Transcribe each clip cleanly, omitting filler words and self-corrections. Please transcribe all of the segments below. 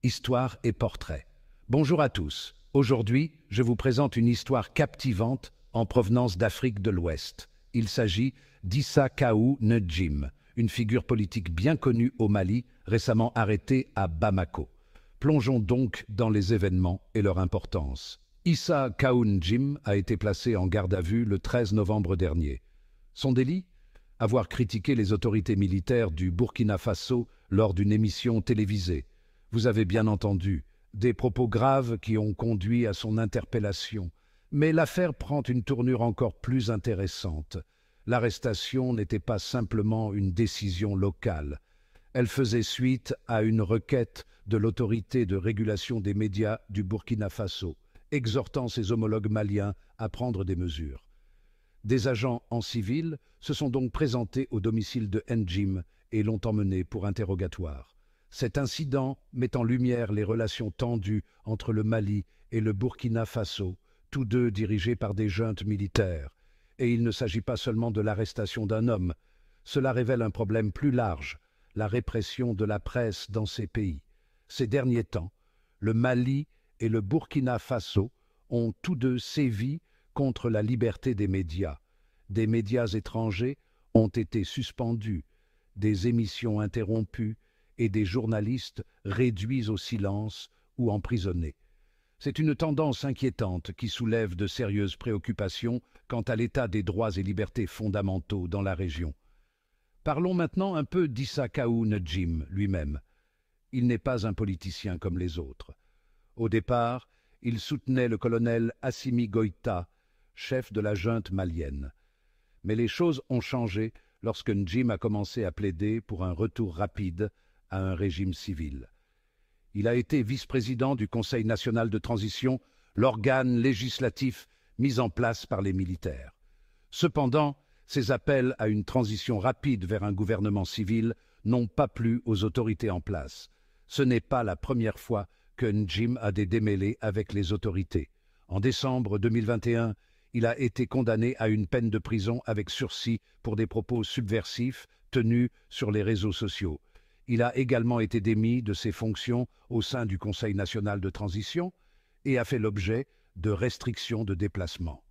Histoire et portrait. Bonjour à tous. Aujourd'hui, je vous présente une histoire captivante en provenance d'Afrique de l'Ouest. Il s'agit d'Issa Kaou Ndjim, une figure politique bien connue au Mali, récemment arrêtée à Bamako. Plongeons donc dans les événements et leur importance. Issa Kaou Ndjim a été placé en garde à vue le 13 novembre dernier. Son délit? Avoir critiqué les autorités militaires du Burkina Faso lors d'une émission télévisée. Vous avez bien entendu, des propos graves qui ont conduit à son interpellation. Mais l'affaire prend une tournure encore plus intéressante. L'arrestation n'était pas simplement une décision locale. Elle faisait suite à une requête de l'autorité de régulation des médias du Burkina Faso, exhortant ses homologues maliens à prendre des mesures. Des agents en civil se sont donc présentés au domicile de Ndjim et l'ont emmené pour interrogatoire. Cet incident met en lumière les relations tendues entre le Mali et le Burkina Faso, tous deux dirigés par des juntes militaires. Et il ne s'agit pas seulement de l'arrestation d'un homme. Cela révèle un problème plus large, la répression de la presse dans ces pays. Ces derniers temps, le Mali et le Burkina Faso ont tous deux sévi contre la liberté des médias. Des médias étrangers ont été suspendus, des émissions interrompues et des journalistes réduits au silence ou emprisonnés. C'est une tendance inquiétante qui soulève de sérieuses préoccupations quant à l'état des droits et libertés fondamentaux dans la région. Parlons maintenant un peu d'Issa Kaou Ndjim lui-même. Il n'est pas un politicien comme les autres. Au départ, il soutenait le colonel Assimi Goïta, chef de la junte malienne. Mais les choses ont changé lorsque Ndjim a commencé à plaider pour un retour rapide à un régime civil. Il a été vice-président du Conseil national de transition, l'organe législatif mis en place par les militaires. Cependant, ces appels à une transition rapide vers un gouvernement civil n'ont pas plu aux autorités en place. Ce n'est pas la première fois que Ndjim a des démêlés avec les autorités. En décembre 2021, il a été condamné à une peine de prison avec sursis pour des propos subversifs tenus sur les réseaux sociaux. Il a également été démis de ses fonctions au sein du Conseil national de transition et a fait l'objet de restrictions de déplacement.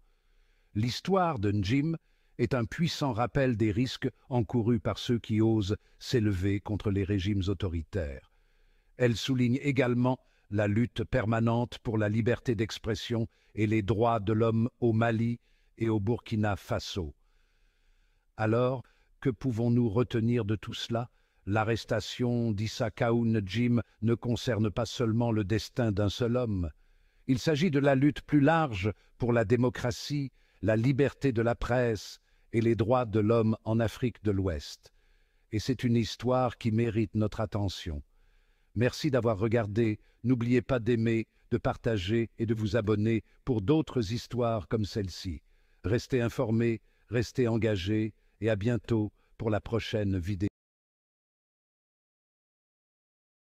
L'histoire de Ndjim est un puissant rappel des risques encourus par ceux qui osent s'élever contre les régimes autoritaires. Elle souligne également la lutte permanente pour la liberté d'expression et les droits de l'homme au Mali et au Burkina Faso. Alors, que pouvons-nous retenir de tout cela? L'arrestation d'Issa Kaou Ndjim ne concerne pas seulement le destin d'un seul homme. Il s'agit de la lutte plus large pour la démocratie, la liberté de la presse et les droits de l'homme en Afrique de l'Ouest. Et c'est une histoire qui mérite notre attention. Merci d'avoir regardé. N'oubliez pas d'aimer, de partager et de vous abonner pour d'autres histoires comme celle-ci. Restez informés, restez engagés et à bientôt pour la prochaine vidéo.